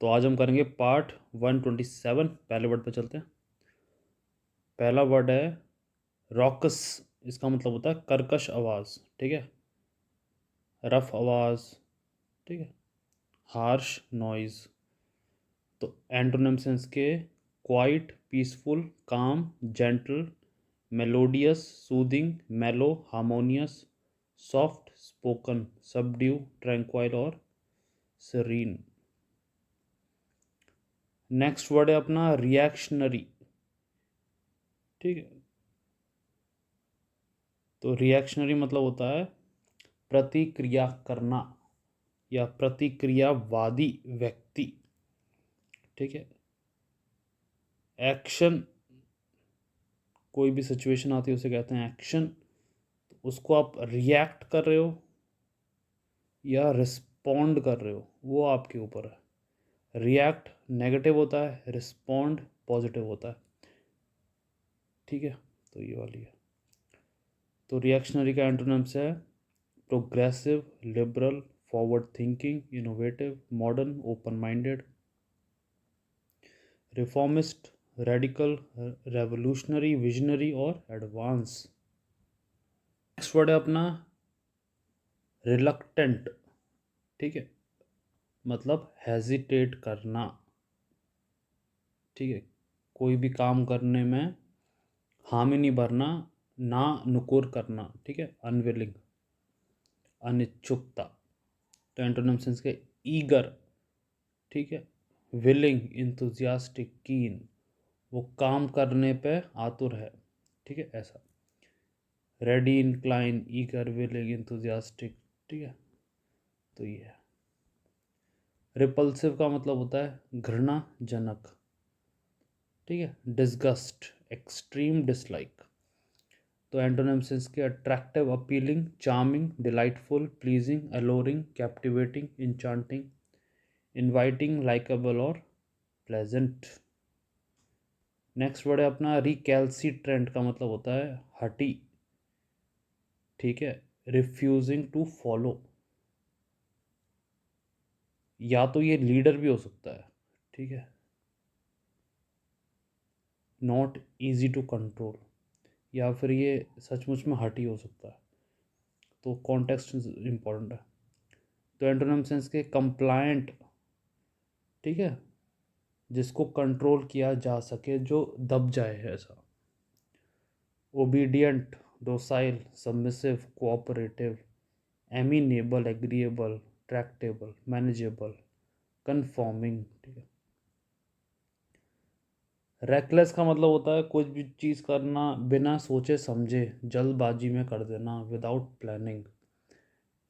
तो आज हम करेंगे पार्ट 127। पहले वर्ड पे चलते हैं। पहला वर्ड है रॉकस। इसका मतलब होता है कर्कश आवाज़, ठीक है, रफ आवाज़, ठीक है, हार्श नॉइज। तो एंटोनिम्स हैं इसके क्वाइट, पीसफुल, काम, जेंटल, मेलोडियस, सूदिंग, मेलो, हार्मोनियस, सॉफ्ट, स्पोकन, सबड्यू, ट्रैंक्वाइल और सेरीन। नेक्स्ट वर्ड है अपना रिएक्शनरी, ठीक है। तो रिएक्शनरी मतलब होता है प्रतिक्रिया करना या प्रतिक्रियावादी व्यक्ति, ठीक है। एक्शन, कोई भी सिचुएशन आती है उसे कहते हैं एक्शन। उसको आप रिएक्ट कर रहे हो या रिस्पॉन्ड कर रहे हो वो आपके ऊपर है। रिएक्ट नेगेटिव होता है, रिस्पॉन्ड पॉजिटिव होता है, ठीक है। तो ये वाली है। तो रिएक्शनरी का एंटोनिम्स है progressive, liberal, forward thinking, innovative, modern, open minded, reformist, radical, revolutionary, visionary और एडवांस। नेक्स्ट वर्ड है अपना रिलक्टेंट, ठीक है, मतलब हेजिटेट करना, ठीक है। कोई भी काम करने में हामी नहीं भरना, ना नुकुर करना, ठीक है। अनविलिंग, अनिच्छुकता। तो एंटोनिम्स इसके ईगर, ठीक है, विलिंग, इंथुजियास्टिक, कीन, वो काम करने पे आतुर है, ठीक है, ऐसा। Ready, incline, eager, willing, enthusiastic, ठीक है। तो ये है। रिपल्सिव का मतलब होता है घृणाजनक, ठीक है। Disgust, extreme dislike. तो एंटोनिम्स इसके attractive, appealing, charming, delightful, pleasing, alluring, captivating, enchanting, inviting, likeable और प्लेजेंट। नेक्स्ट वर्ड है अपना रिकैल्सिट्रेंट का मतलब होता है हटी, ठीक है। रिफ्यूजिंग टू फॉलो, या तो ये लीडर भी हो सकता है, ठीक है। नॉट इजी टू कंट्रोल, या फिर ये सचमुच में हटी हो सकता है। तो कॉन्टेक्स्ट इंपॉर्टेंट है। तो एंटोनिम सेंस के कंप्लायंट, ठीक है, जिसको कंट्रोल किया जा सके, जो दब जाए ऐसा। Obedient, docile, submissive, cooperative, amenable, agreeable, Tractable, manageable, conforming, ठीक है। रेकलेस का मतलब होता है कुछ भी चीज़ करना बिना सोचे समझे, जल्दबाजी में कर देना, विदाउट प्लानिंग,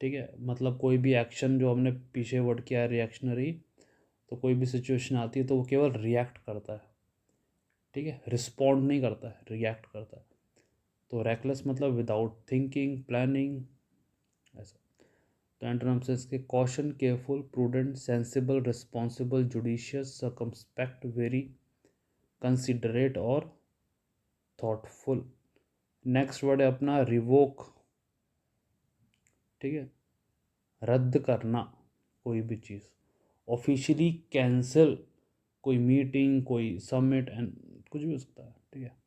ठीक है। मतलब कोई भी एक्शन जो हमने पीछे वर्ड किया है रिएक्शनरी, तो कोई भी सिचुएशन आती है तो वो केवल रिएक्ट करता है, ठीक है, रिस्पॉन्ड नहीं करता है, रिएक्ट करता है। तो रेकलेस मतलब विदाउट थिंकिंग, प्लानिंग, ऐसा। तो एंटोनिम्स से इसके caution, careful, prudent, sensible, responsible, judicious, circumspect, very, considerate और थॉटफुल। नेक्स्ट वर्ड है अपना रिवोक, ठीक है, रद्द करना कोई भी चीज़। ऑफिशियली कैंसिल कोई मीटिंग, कोई समिट, एंड कुछ भी हो सकता है, ठीक है।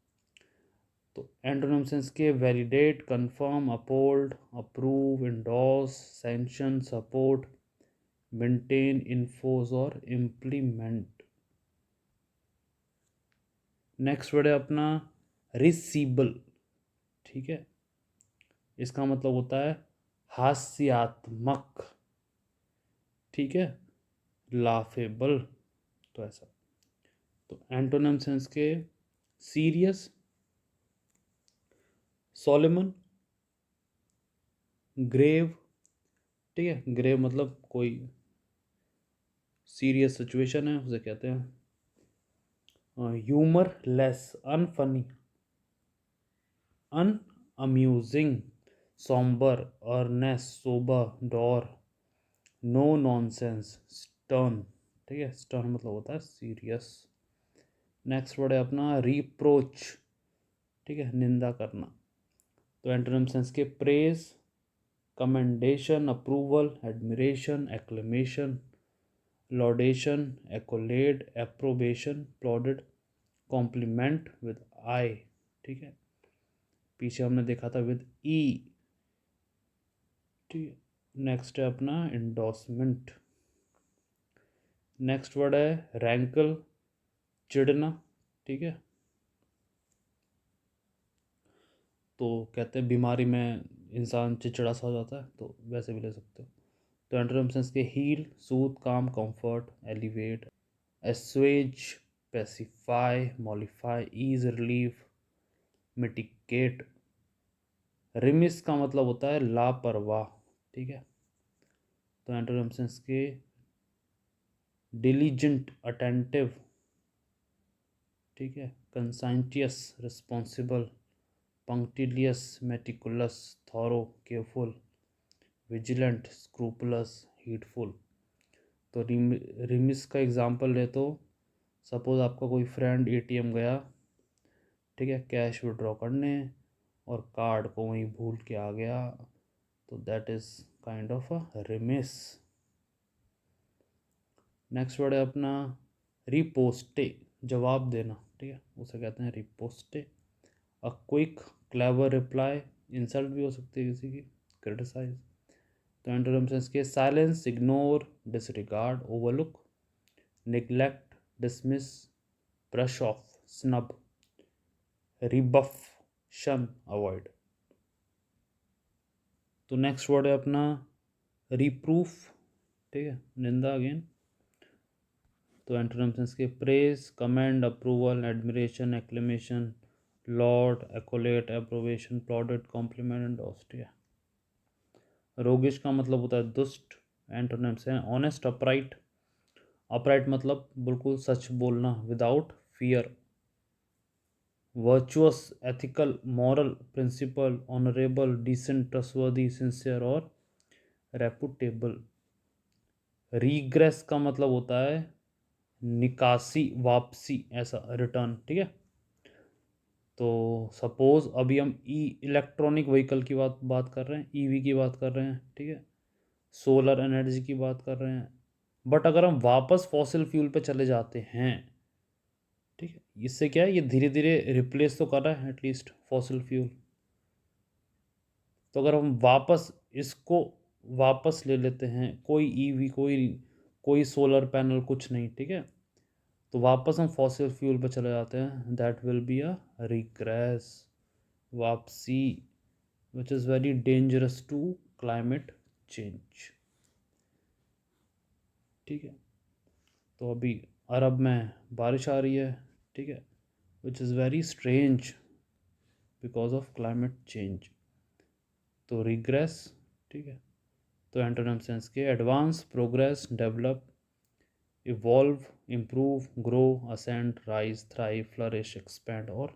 तो एंटोनिम सेंस के validate, confirm, uphold, approve, endorse, sanction, support, maintain, enforce और इम्प्लीमेंट। नेक्स्ट वर्ड है अपना रिसीबल, ठीक है। इसका मतलब होता है हास्यात्मक, ठीक है, लाफेबल, तो ऐसा। तो एंटोनिम सेंस के सीरियस, सोलेमन, ग्रेव, ठीक है। ग्रेव मतलब कोई सीरियस सिचुएशन है उसे कहते हैं। Humourless, unfunny, unamusing, sombre, earnest, sober, dour, no nonsense, stern, ठीक है। स्टर्न मतलब होता है सीरियस। नेक्स्ट वर्ड है अपना रिप्रोच, ठीक है, निंदा करना। तो एंटोनिम सेंस के praise, commendation, approval, admiration, acclamation, laudation, accolade, approbation, plaudit, compliment with I, ठीक है। पीछे हमने देखा था विद ई, ठीक है। नेक्स्ट है अपना इंडोर्समेंट। नेक्स्ट वर्ड है रैंकल, चिढ़ना, ठीक है। तो कहते हैं बीमारी में इंसान चिड़चिड़ा सा हो जाता है, तो वैसे भी ले सकते हो। तो एंटोनिम सेंस के heal, soothe, calm, comfort, alleviate, assuage, pacify, mollify, ease, relief, mitigate. Remiss का मतलब होता है लापरवाह, ठीक है। तो एंटोनिम सेंस के डिलीजेंट, अटेंटिव, ठीक है। Conscientious, responsible, punctilious, meticulous, thorough, careful, vigilant, scrupulous, heedful. तो रिमिस का एग्जांपल ले तो सपोज आपका कोई फ्रेंड एटीएम गया, ठीक है, कैश विड्रॉ करने, और कार्ड को वहीं भूल के आ गया, तो that is kind of a remiss. Next word है अपना रिपोस्टे, जवाब देना, ठीक है, उसे कहते हैं riposte. A quick, clever reply, insult भी हो सकती है किसी की, क्रिटिसाइज। तो एंटोनिम सेंस के silence, ignore, disregard, overlook, neglect, dismiss, brush off, snub, rebuff, shun, avoid. तो नेक्स्ट वर्ड है अपना रिप्रूफ, ठीक है, निंदा अगेन। तो एंटोनिम सेंस के praise, commend, approval, admiration, acclamation, laud, accolade, approbation, plaudit, compliment and Austria. Roguish का मतलब होता है दुष्ट। एंटोनिम्स हैं ऑनेस्ट, अपराइट, अपराइट मतलब बिल्कुल सच बोलना, without fear, virtuous, ethical, moral, principled, honourable, decent, trustworthy, sincere और रेपुटेबल। रीग्रेस का मतलब होता है निकासी, वापसी, ऐसा रिटर्न, ठीक है। तो सपोज अभी हम इलेक्ट्रॉनिक व्हीकल की बात कर रहे हैं, ईवी की बात कर रहे हैं, ठीक है, सोलर एनर्जी की बात कर रहे हैं। बट अगर हम वापस फॉसिल फ्यूल पे चले जाते हैं, ठीक है, इससे क्या है, ये धीरे धीरे रिप्लेस तो कर रहा है एटलीस्ट फॉसिल फ्यूल। तो अगर हम वापस इसको वापस ले लेते हैं, कोई ईवी, कोई कोई सोलर पैनल, कुछ नहीं, ठीक है, तो वापस हम फॉसिल फ्यूल पे चले जाते हैं, that will be a regress, वापसी, which is very dangerous to climate change, ठीक है। तो अभी अरब में बारिश आ रही है, ठीक है, विच is very strange because of climate change. तो रिग्रेस, ठीक है। तो एंटोनिम सेंस के advance, progress, develop, evolve, improve, grow, ascend, rise, thrive, flourish, expand और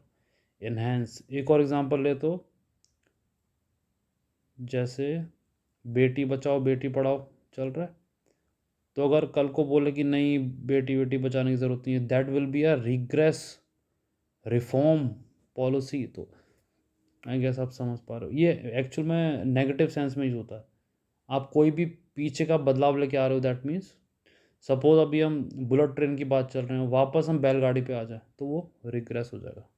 इन्हेंस। एक और एग्जांपल ले तो जैसे बेटी बचाओ बेटी पढ़ाओ चल रहा है, तो अगर कल को बोले कि नहीं बेटी बेटी बचाने की ज़रूरत नहीं है, that will be a regress, reform policy. तो आई गेस आप समझ पा रहे हो, ये एक्चुअल में नेगेटिव सेंस में यूज होता है। आप कोई भी पीछे का बदलाव लेके आ रहे हो, दैट मीन्स सपोज अभी हम बुलेट ट्रेन की बात चल रहे हैं, वापस हम बैलगाड़ी पे आ जाए, तो वो रिग्रेस हो जाएगा।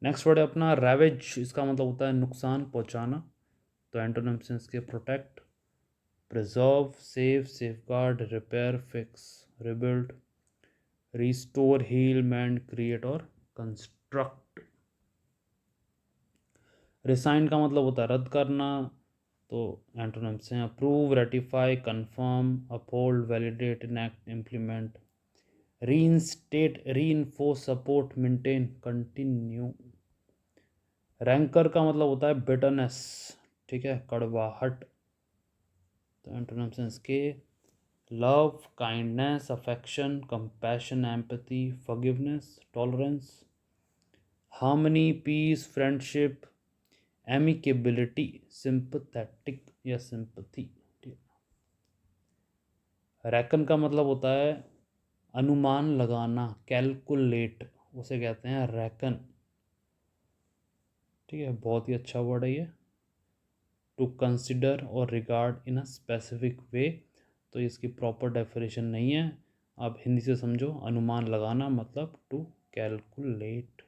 नेक्स्ट वर्ड है अपना रैवेज, इसका मतलब होता है नुकसान पहुंचाना। तो एंटोनिम सेंस के protect, preserve, save, safeguard, repair, fix, rebuild, restore, heal, mend, create और कंस्ट्रक्ट। रिसाइन का मतलब होता है रद्द करना। तो एंटोनिम्स हैं approve, ratify, confirm, uphold, validate, enact, implement, reinstate, reinforce, support, maintain, continue. Rancour का मतलब होता है बिटरनेस, ठीक है, कड़वाहट। तो एंटोनिम्स हैं इसके love, kindness, affection, compassion, empathy, forgiveness, tolerance, harmony, peace, friendship, amicability, sympathetic या सिंपथी। रैकन का मतलब होता है अनुमान लगाना, कैलकुलेट, उसे कहते हैं रैकन, ठीक है, बहुत ही अच्छा वर्ड है ये। टू कंसिडर और regard in a specific way, तो इसकी प्रॉपर डेफिनेशन नहीं है, आप हिंदी से समझो, अनुमान लगाना मतलब टू कैलकुलेट,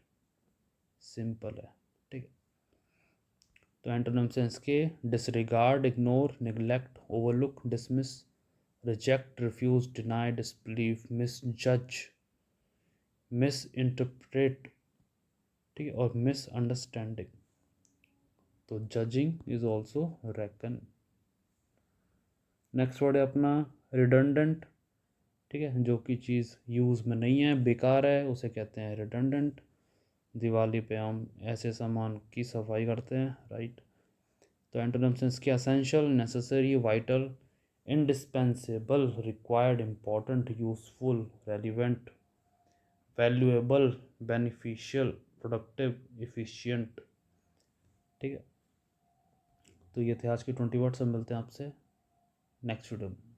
सिंपल है। ठीक है, तो एंटोनिम सेंस के disregard, ignore, neglect, overlook, dismiss, reject, refuse, deny, disbelieve, misjudge, misinterpret, ठीक है, और मिसअंडरस्टैंडिंग। तो judging is also reckon. Next word है अपना रिडंडेंट, ठीक है, जो कि चीज़ यूज़ में नहीं है, बेकार है, उसे कहते हैं रिडंडेंट। दिवाली पे हम ऐसे सामान की सफाई करते हैं, राइट। तो एंटोनिम सेंस के essential, necessary, vital, indispensable, required, important, useful, relevant, valuable, beneficial, productive, efficient. ठीक है, तो ये थे आज की 20 वर्ड्स। सब मिलते हैं आपसे नेक्स्ट वीडियो में।